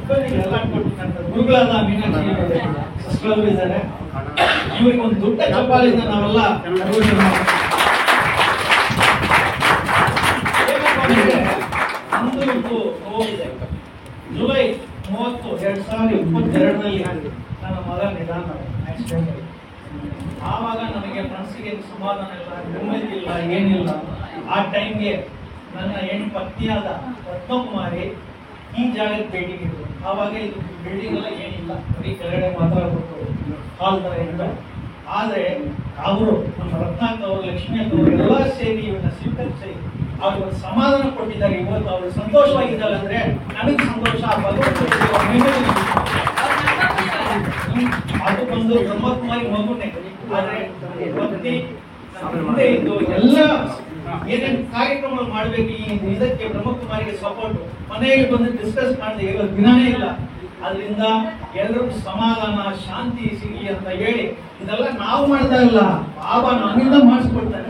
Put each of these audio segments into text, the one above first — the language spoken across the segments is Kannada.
ಸಿಬ್ಬಂದಿಗಳೆಲ್ಲ ಕೊಟ್ಟು ಗುರುಗಳಾದ ಮೀನಾಕ್ಷಿ ಸಿಸ್ಟರ್ ಅವರು ಇದ್ದಾರೆ. ಇವರಿಗೆ ಒಂದು ದೊಡ್ಡ ಚಪ್ಪಾಳಿಂದ ನಾವೆಲ್ಲ ಒಂದು ನೋವಿದೆ. ಜುಲೈ 30, 2022ರಲ್ಲಿ ನನ್ನ ಮಗ ನಿಧಾನ ಆಕ್ಸಿಡೆಂಟ್ ಆಯಿತು. ಆವಾಗ ನನಗೆ ಮನಸ್ಸಿಗೆ ಸಮಾಧಾನ ಇಲ್ಲ, ನೆಮ್ಮದಿ ಇಲ್ಲ, ಏನಿಲ್ಲ. ಆ ಟೈಮ್ಗೆ ನನ್ನ ಹೆಣ್ಣು ಪತ್ನಿಯಾದ ರತ್ನಕುಮಾರಿ ಈ ಜಾಗಕ್ಕೆ ಭೇಟಿ ನೀಡಿದ್ರು. ಆವಾಗ ಇದು ಬಿಲ್ಡಿಂಗ್ ಎಲ್ಲ ಏನಿಲ್ಲ, ಬರೀ ಕೆಳಗಡೆ ಮಾತ್ರ ಕೊಟ್ಟು ಹಾಲ್ ತರ ಇಲ್ಲ. ಆದ್ರೆ ಅವರು ನಮ್ಮ ರತ್ನಾಕ್ ಅವರು, ಲಕ್ಷ್ಮಿ ಅವರು ಎಲ್ಲ ಸೇರಿ ಇವನ್ನ ಸಿದ್ಧರಿಸಿ ಅವ್ರಿಗೆ ಸಮಾಧಾನ ಕೊಟ್ಟಿದ್ದಾರೆ. ಇವತ್ತು ಅವರು ಸಂತೋಷವಾಗಿದ್ದಾರೆ ಅಂದ್ರೆ ನನಗೆ ಸಂತೋಷ. ಅದು ಬಂದು ಬ್ರಹ್ಮಕುಮಾರಿ ಮಗುನೇ. ಆದ್ರೆ ಭಕ್ತಿ ಮುಂದೆ ಇದ್ದು ಎಲ್ಲ ಏನೇನು ಕಾರ್ಯಕ್ರಮಗಳು ಮಾಡ್ಬೇಕು ಇದಕ್ಕೆ ಬ್ರಹ್ಮಕುಮಾರಿಗೆ ಸಪೋರ್ಟ್ ಮನೆಯಲ್ಲಿ ಬಂದು ಡಿಸ್ಕಸ್ ಮಾಡದೆ ಇರೋ ದಿನನೇ ಇಲ್ಲ. ಅದರಿಂದ ಎಲ್ಲರಿಗೂ ಸಮಾಧಾನ ಶಾಂತಿ ಸಿಗಲಿ ಅಂತ ಹೇಳಿ ಇದೆಲ್ಲ ನಾವು ಮಾಡ್ತಾ ಇಲ್ಲ, ಬಾಬಾ ನಮ್ಮಿಂದ ಮಾಡಿಸ್ಕೊಡ್ತಾರೆ.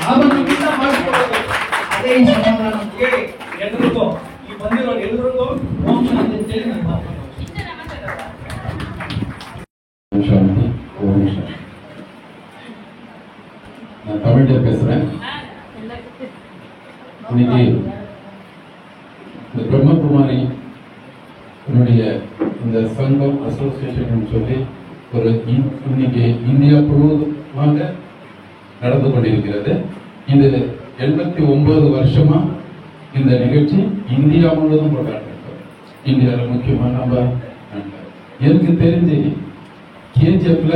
ಬಾಬಾ ನಮ್ಮಿಂದ ಮಾಡಿಸ್ಕೊಡ್ತಾರೆ. ಅದೇ ಈ ಸಮಾಧಾನ ಅಂತ ಹೇಳಿ ಎಲ್ರಿಗೂ ಈ ಬಂದಿರೋ ಎಲ್ರಿಗೂ ಓಂ ಶಾಂತಿ ಅಂತ ಹೇಳಿ ನಾನು சாந்தி. ஓம் சாந்தி. நான் தமிழ்ல பேசுறேன். இன்னைக்கு இந்த பிரம்மகுமாரி என்னுடைய இந்த சங்கம் அசோசியேஷன் சொல்லி ஒரு இன்னைக்கு இந்தியா முழுவதுமாக நடந்து கொண்டிருக்கிறது. இது 89 வருஷமா இந்த நிகழ்ச்சி இந்தியா முழுவதும் கொண்டாடுறோம். இந்தியாவில் முக்கியமாக நம்ம எனக்கு தெரிஞ்சு KGFல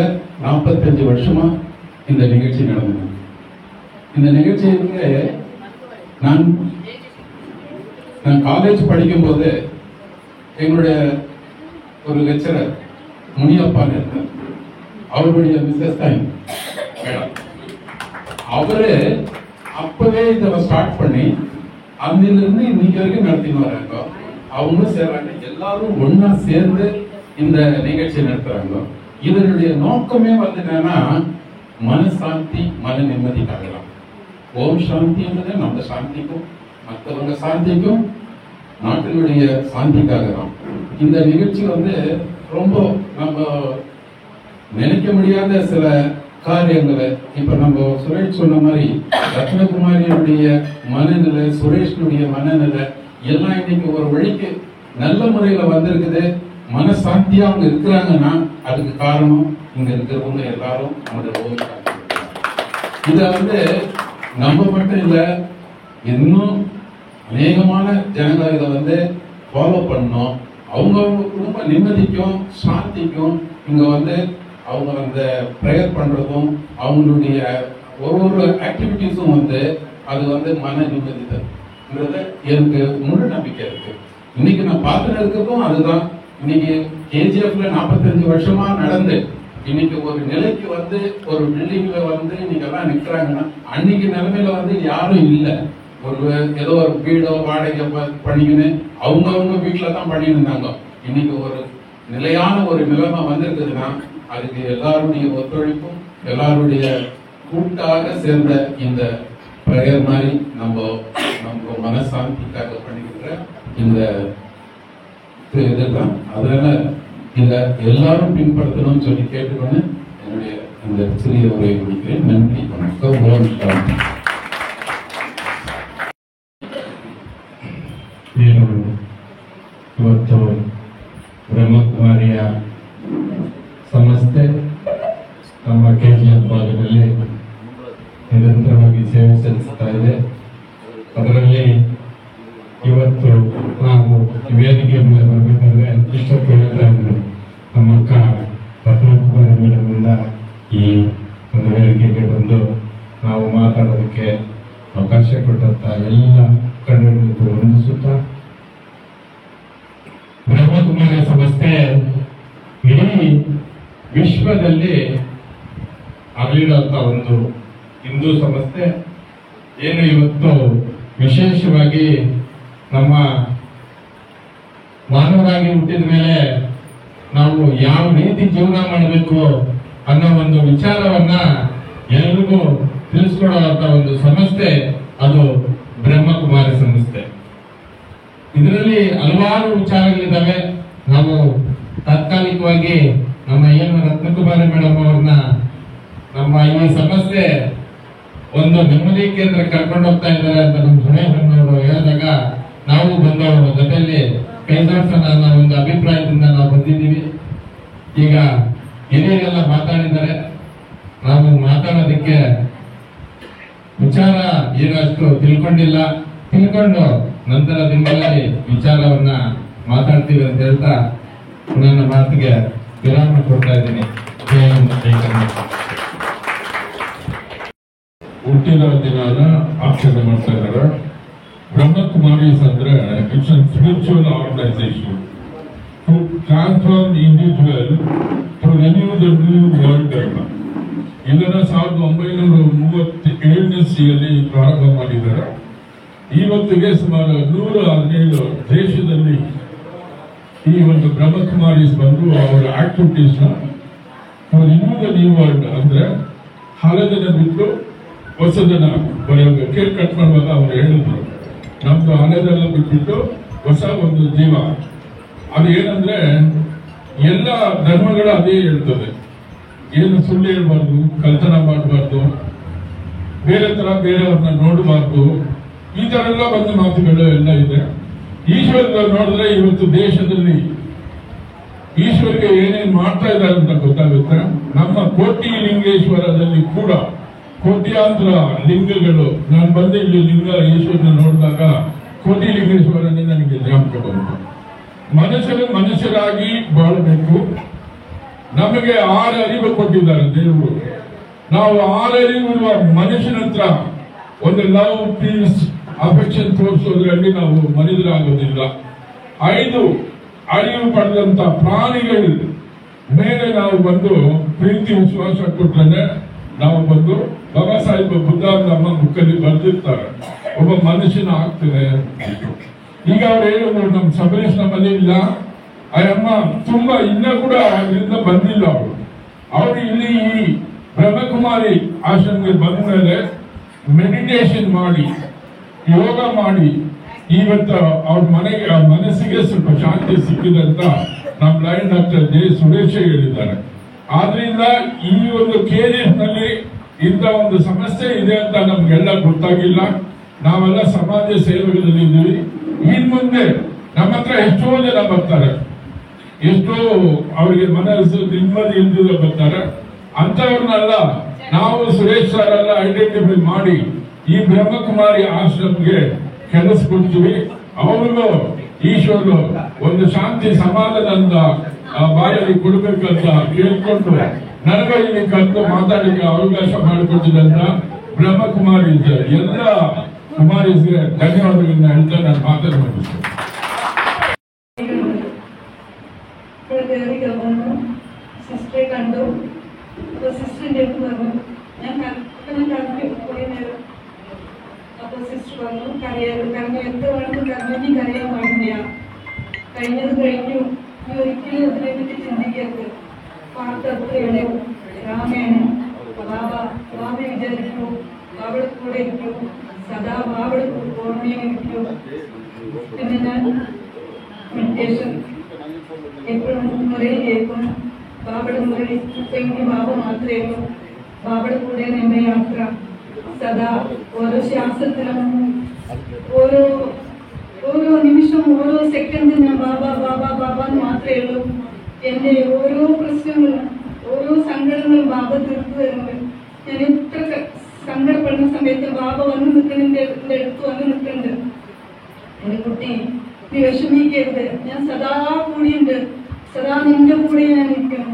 45 வருஷமா இந்த நிகழ்ச்சி நடந்தது. இந்த நிகழ்ச்சியில நான் காலேஜ் படிக்கும் போது எங்களுடைய ஒரு லெக்சரர் முனியப்பான்னு இருந்தார். அவருடைய மிஸ்ஸஸ் தான் அவரு அப்பவே இதை ஸ்டார்ட் பண்ணி அங்கிலிருந்து இன்னைக்கு வரைக்கும் நடத்தின்னு வராங்க. அவங்களும் சேர்றாங்க, எல்லாரும் ஒன்னா சேர்ந்து இந்த நிகழ்ச்சி நடத்துறாங்க. இதனுடைய நோக்கமே வந்து என்னன்னா மனசாந்தி, மன நிம்மதிக்காகலாம். ஓம் சாந்தி என்பது நம்ம சாந்திக்கும் மற்றவங்க சாந்திக்கும் நாட்டினுடைய சாந்திக்காக தான். இந்த நிகழ்ச்சி வந்து ரொம்ப நம்ம நினைக்க முடியாத சில காரியங்களை இப்ப நம்ம சுரேஷ் சொன்ன மாதிரி ரத்னகுமாரியுடைய மனநிலை, சுரேஷனுடைய மனநிலை எல்லாம் இன்னைக்கு ஒரு வழிக்கு நல்ல முறையில வந்திருக்குது. மனசாந்தியா அவங்க இருக்கிறாங்கன்னா அதுக்கு காரணம் இங்க இருக்கிறவங்க எல்லாரும் நம்மளோட இத வந்து நம்ம மட்டும் இல்ல, இன்னும் அநேகமான ஜனங்கள் இதை வந்து ஃபாலோ பண்ணணும். அவங்கவுங்க குடும்ப நிம்மதிக்கும் சாந்திக்கும் இங்க வந்து அவங்க அந்த ப்ரேயர் பண்றதும் அவங்களுடைய ஒரு ஆக்டிவிட்டிஸும் வந்து அது வந்து மன நிம்மதி தருது. எனக்கு முழு நம்பிக்கை இருக்கு. இன்னைக்கு நான் பார்த்துட்டு இருக்கிறதும் அதுதான். இன்னைக்கு KGFல 45 வருஷமா நடந்து இன்னைக்கு ஒரு நிலைக்கு வந்து ஒரு பில்டிங்ல வந்து இன்னைக்கு எல்லாம் நிக்கிறாங்கன்னா அன்னைக்கு நிலைமையில வந்து யாரும் இல்லை. ஒரு ஏதோ ஒரு வீடோ வாடகை பண்ணிக்கின்னு அவங்கவுங்க வீட்டுல தான் பண்ணிட்டு இருந்தாங்க. இன்னைக்கு ஒரு நிலையான ஒரு நிலைமை வந்திருக்குதுன்னா அதுக்கு எல்லாருடைய ஒத்துழைப்பும் எல்லாருடைய கூட்டாக சேர்ந்த இந்த பிரேயர் மாதிரி நம்ம மனசாந்திக்காக பண்ணிக்கிற இந்த இதுதான். அதனால இத எல்லாரும் பின்பற்றணும்னு சொல்லி கேட்டுக்கொண்டு என்னுடைய இந்த சிறிய உரையை முடிக்கிறேன். நன்றி, வணக்கம். ஓம் சாந்தி. ಇವತ್ತು ಬ್ರಹ್ಮಕುಮಾರಿಯ ಸಂಸ್ಥೆ ನಮ್ಮ KGF ಭಾಗದಲ್ಲಿ ನಿರಂತರವಾಗಿ ಸೇವೆ ಸಲ್ಲಿಸ್ತಾ ಇದೆ. ಅದರಲ್ಲಿ ಇವತ್ತು ನಾವು ವೇದಿಕೆ ಮೇಲೆ ಬರಬೇಕಾದ್ರೆ ಇಷ್ಟೊತ್ತು ಹೇಳ್ತಾ ಇದ್ರು ನಮ್ಮ ಅಕ್ಕ ರತ್ನಕುಮಾರಿ ಮೇಡಮ್ ಇಂದ ಈ ಒಂದು ವೇದಿಕೆಗೆ ಬಂದು ನಾವು ಮಾತಾಡೋದಕ್ಕೆ ಅವಕಾಶ ಕೊಟ್ಟಂತ ಎಲ್ಲ ಕಣ್ಣುಗಳಿಗೂ ವಂದಿಸುತ್ತಾ, ಬ್ರಹ್ಮಕುಮಾರಿ ಸಂಸ್ಥೆ ಇಡೀ ವಿಶ್ವದಲ್ಲಿ ಅರಳಿರುವಂತ ಒಂದು ಹಿಂದೂ ಸಂಸ್ಥೆ. ಏನು ಇವತ್ತು ವಿಶೇಷವಾಗಿ ನಮ್ಮ ಮಾನವರಾಗಿ ಹುಟ್ಟಿದ ಮೇಲೆ ನಾವು ಯಾವ ರೀತಿ ಜೀವನ ಮಾಡಬೇಕು ಅನ್ನೋ ಒಂದು ವಿಚಾರವನ್ನ ಎಲ್ರಿಗೂ ತಿಳಿಸ್ಕೊಡುವಂತ ಒಂದು ಸಂಸ್ಥೆ ಅದು ಬ್ರಹ್ಮಕುಮಾರಿ ಸಂಸ್ಥೆ. ಇದರಲ್ಲಿ ಹಲವಾರು ವಿಚಾರಗಳಿದ್ದಾವೆ. ನಾವು ತಾತ್ಕಾಲಿಕವಾಗಿ ನಮ್ಮ ಏನು ರತ್ನಕುಮಾರಿ ಮೇಡಮ್ ಅವ್ರನ್ನ ನಮ್ಮ ಈ ಸಮಸ್ಯೆ ಒಂದು ನೆಮ್ಮದಿ ಕೇಂದ್ರ ಕರ್ಕೊಂಡು ಹೋಗ್ತಾ ಇದ್ದಾರೆ ಅಂತ ನಮ್ಮ ಸುರೇಶಣ್ಣವರು ಹೇಳಿದಾಗ ನಾವು ಬಂದು ಅವರ ಜೊತೆಯಲ್ಲಿ ಕೈಜೋಡಿಸೋಣ ಅನ್ನೋ ಒಂದು ಅಭಿಪ್ರಾಯದಿಂದ ನಾವು ಬಂದಿದ್ದೀವಿ. ಈಗ ಹಿರಿಯರೆಲ್ಲ ಮಾತಾಡಿದ್ದಾರೆ, ನಾವು ಮಾತಾಡೋದಕ್ಕೆ ವಿಚಾರ ಈಗಷ್ಟು ತಿಳ್ಕೊಂಡಿಲ್ಲ, ತಿಳ್ಕೊಂಡು ನಂತರ ದಿನಗಳಲ್ಲಿ ವಿಚಾರವನ್ನ ಮಾತಾಡ್ತೀವಿ ಅಂತ ಹೇಳ್ತಾ ನನ್ನ ಮಾತಿಗೆ ವಿರಾಮ ಕೊಡ್ತಾ ಇದ್ದೀನಿ. ಜೈ ಹಿಂದ್, ಜೈ ಕರ್ನಾಟಕ. ಹುಟ್ಟಿದ ದಿನಾನ ಆಚರಣೆ ಮಾಡ್ತಾ ಇದ್ದಾರೆ. ಬ್ರಹ್ಮಕುಮಾರೀಸ್ ಅಂದ್ರೆ it's a spiritual organisation to transform individual to renew the new world ಅಂತ. ಇದನ್ನ 1937ನೇ ಪ್ರಾರಂಭ ಮಾಡಿದ್ದಾರೆ. ಇವತ್ತಿಗೆ ಸುಮಾರು 117 ದೇಶದಲ್ಲಿ ಈ ಒಂದು ಬ್ರಹ್ಮಕುಮಾರೀಸ್ ಬಂದು ಅವರ activities to renew the new world ಅಂದ್ರೆ ಹಳೆದನ್ನ ಬಿಟ್ಟು ಹೊಸದನ್ನ ಬರೆಯೋದು. ಕೇಕ್ ಕಟ್ ಮಾಡುವಾಗ ಅವ್ರು ಹೇಳಿದ್ರು, ನಮ್ದು ಹಳೆದೆಲ್ಲ ಬಿಟ್ಬಿಟ್ಟು ಹೊಸ ಒಂದು ಜೀವ. ಅದು ಏನಂದ್ರೆ ಎಲ್ಲ ಧರ್ಮಗಳು ಅದೇ ಹೇಳ್ತದೆ, ಏನು ಸುಳ್ಳು ಹೇಳ್ಬಾರ್ದು, ಕಳ್ತನ ಮಾಡಬಾರ್ದು, ಬೇರೆ ತರ ಬೇರೆಯವ್ರನ್ನ ನೋಡಬಾರ್ದು, ಈ ತರ ಎಲ್ಲ ಒಂದು ಮಾತುಗಳು ಎಲ್ಲ ಇದೆ. ಈಶ್ವರ ನೋಡಿದ್ರೆ ಇವತ್ತು ದೇಶದಲ್ಲಿ ಈಶ್ವರಿಗೆ ಏನೇನ್ ಮಾಡ್ತಾ ಇದ್ದಾರೆ ಅಂತ ಗೊತ್ತಾಗುತ್ತೆ. ನಮ್ಮ ಕೋಟಿ ಲಿಂಗೇಶ್ವರದಲ್ಲಿ ಕೂಡ ಕೋಟ್ಯಾಂತರ ಲಿಂಗಗಳು. ನಾನು ಬಂದು ಇಲ್ಲಿ ಲಿಂಗ ಈಶ್ವರನ ನೋಡಿದಾಗ ಕೋಟಿ ಲಿಂಗೇಶ್ವರನೇ ನನಗೆ ಜ್ಞಾಪಕ ಬಂತು. ಮನುಷ್ಯರು ಮನುಷ್ಯರಾಗಿ ಬಾಳಬೇಕು. ನಮಗೆ 6 ಅರಿವು ಕೊಟ್ಟಿದ್ದಾರೆ ದೇವರು. ನಾವು 6 ಅರಿವಿರುವ ಮನುಷ್ಯನ ಹತ್ರ ಒಂದು ಲವ್, ಪೀಸ್, ಅಫೆಕ್ಷನ್ ತೋರಿಸೋದ್ರಲ್ಲಿ ನಾವು ಮನಿದರಾಗೋದಿಲ್ಲ. 5 ಅರಿವು ಪಡೆದಂತ ಪ್ರಾಣಿಗಳ ಮೇಲೆ ನಾವು ಬಂದು ಪ್ರೀತಿ ವಿಶ್ವಾಸ ಕೊಟ್ಟರೆ ನಾವು ಬಂದು ಬಾಬಾ ಸಾಹೇಬ್ ಬುದ್ಧ ನಮ್ಮ ಬುಕ್ಕಲ್ಲಿ ಬರೆದಿರ್ತಾರೆ, ಒಬ್ಬ ಮನುಷ್ಯನ ಆಗ್ತದೆ. ಈಗ ಅವ್ರು ಹೇಳಿದ್ರು, ನಮ್ಮ ಸಬಲೇಶ್ ನಮ್ಮಲ್ಲಿ ಇಲ್ಲ, ಅಯ್ಯಮ್ಮ ತುಂಬಾ ಇನ್ನ ಕೂಡ ಅದರಿಂದ ಬಂದಿಲ್ಲ. ಅವರು ಇಲ್ಲಿ ಈ ಬ್ರಹ್ಮಕುಮಾರಿ ಆಶ್ರಮಕ್ಕೆ ಬಂದ ಮೇಲೆ ಮೆಡಿಟೇಷನ್ ಮಾಡಿ, ಯೋಗ ಮಾಡಿ, ಇವತ್ತು ಅವ್ರ ಮನೆಗೆ ಮನಸ್ಸಿಗೆ ಸ್ವಲ್ಪ ಶಾಂತಿ ಸಿಕ್ಕಿದೆ ಅಂತ ನಮ್ಮ ಲೈನ್ ಡಾಕ್ಟರ್ ಜೆ ಸುರೇಶ್ ಹೇಳಿದ್ದಾರೆ. ಆದ್ರಿಂದ ಈ ಒಂದು KGF ನಲ್ಲಿ ಇಂಥ ಒಂದು ಸಮಸ್ಯೆ ಇದೆ ಅಂತ ನಮ್ಗೆಲ್ಲ ಗೊತ್ತಾಗಿಲ್ಲ. ನಾವೆಲ್ಲ ಸಮಾಜ ಸೇವೆಗಳಲ್ಲಿ ಇದ್ದೀವಿ. ಇನ್ ಮುಂದೆ ನಮ್ಮ ಹತ್ರ ಎಷ್ಟೋ ಜನ ಬರ್ತಾರೆ, ಎಷ್ಟೋ ಅವರಿಗೆ ಮನಸ್ಸು ನೆಮ್ಮದಿ ಇಲ್ದಿರ ಬರ್ತಾರೆ. ಅಂತವ್ರನ್ನೆಲ್ಲ ನಾವು ಸುರೇಶ್ ಸರ್ ಎಲ್ಲ ಐಡೆಂಟಿಫೈ ಮಾಡಿ ಈ ಬ್ರಹ್ಮಕುಮಾರಿ ಆಶ್ರಮ್ಗೆ ಕೆಲಸ ಕೊಡ್ತೀವಿ. ಅವ್ರಿಗೂ ಈಶ್ವರು ಒಂದು ಶಾಂತಿ ಸಮಾಧಾನದ ಬಾಯಲ್ಲಿ ಕೊಡ್ಬೇಕಂತ ಕೇಳ್ಕೊಂಡು ನನಗೆ ಇಲ್ಲಿ ಕರೆದು ಮಾತಾಡಲಿಕ್ಕೆ ಅವಕಾಶ ಮಾಡಿಕೊಟ್ಟಿದಂತ ಬ್ರಹ್ಮಕುಮಾರೀಸ್ ಎಲ್ಲ ಕುಮಾರೀಸ್ಗೆ ಧನ್ಯವಾದಗಳನ್ನ ಹೇಳ್ತಾ ನಾನು ಮಾತನ್ನು ಮುಗಿಸ್ತೇನೆ. സിസ്റ്ററെ കണ്ടു. അപ്പോൾ സിസ്റ്ററിൻ്റെ അടുത്ത് പറഞ്ഞു, ഞാൻ കരഞ്ഞു. അപ്പോൾ സിസ്റ്റർ പറഞ്ഞു, കരഞ്ഞു എത്ര വേണമെന്ന് കരഞ്ഞു, നീ കരയാൻ പാടില്ല, കഴിഞ്ഞത് കഴിഞ്ഞു, നീ ഒരിക്കലും അതിനെപ്പറ്റി ചിന്തിക്കരുത്. പാട്ട് അത്രയാണ്, രാമേണ് ബാബ വിചാരിക്കൂ, ബാബയുടെ കൂടെ ഇരിക്കൂ, സദാ ബാബയുടെ ഓർമ്മയിലിരിക്കൂ. പിന്നെ ഞാൻ മെഡിറ്റേഷൻ എപ്പോഴും മുരളി കേൾക്കും. ബാബയുടെ മുരളി ഇപ്പൊ എനിക്ക് ബാബ മാത്രമേ ഉള്ളൂ. ബാബയുടെ കൂടെ എൻ്റെ യാത്ര സദാ ഓരോ ശ്വാസത്തിലും ഓരോ നിമിഷം ഓരോ സെക്കൻഡും ഞാൻ ബാബ ബാബ ബാബ എന്ന് മാത്രമേ ഉള്ളൂ. എൻ്റെ ഓരോ പ്രശ്നങ്ങളും ഓരോ സങ്കടങ്ങളും ബാബ തീർത്തു തരുന്നുണ്ട്. ഞാൻ എത്ര സങ്കടപ്പെടുന്ന സമയത്ത് ബാബ വന്ന് നിൽക്കുന്നുണ്ട്, എൻ്റെ അടുത്ത് വന്ന് നിൽക്കുന്നുണ്ട്. എൻ്റെ കുട്ടി, നീ വിഷമിക്കരുത്, ഞാൻ സദാ കൂടിയുണ്ട്, സദാ നിന്റെ കൂടെ ഞാൻ നിൽക്കണം.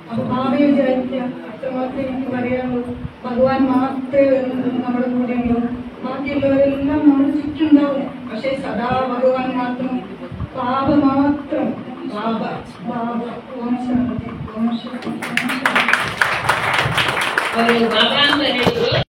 അപ്പൊ ബാബയെ വിചാരിക്കുക, അത്രമാത്രം എനിക്ക് പറയാനുള്ളൂ. ഭഗവാൻ മാത്രമേ നമ്മുടെ കൂടെ ഉള്ളൂ, ബാക്കിയുള്ളവരെല്ലാം നമ്മുടെ ചുറ്റുണ്ടാവും. പക്ഷെ സദാ ഭഗവാൻ മാത്രം, ബാബ മാത്രം. ബാബ ബാബ ഓം ശാന്തി, ഓം ശാന്തി.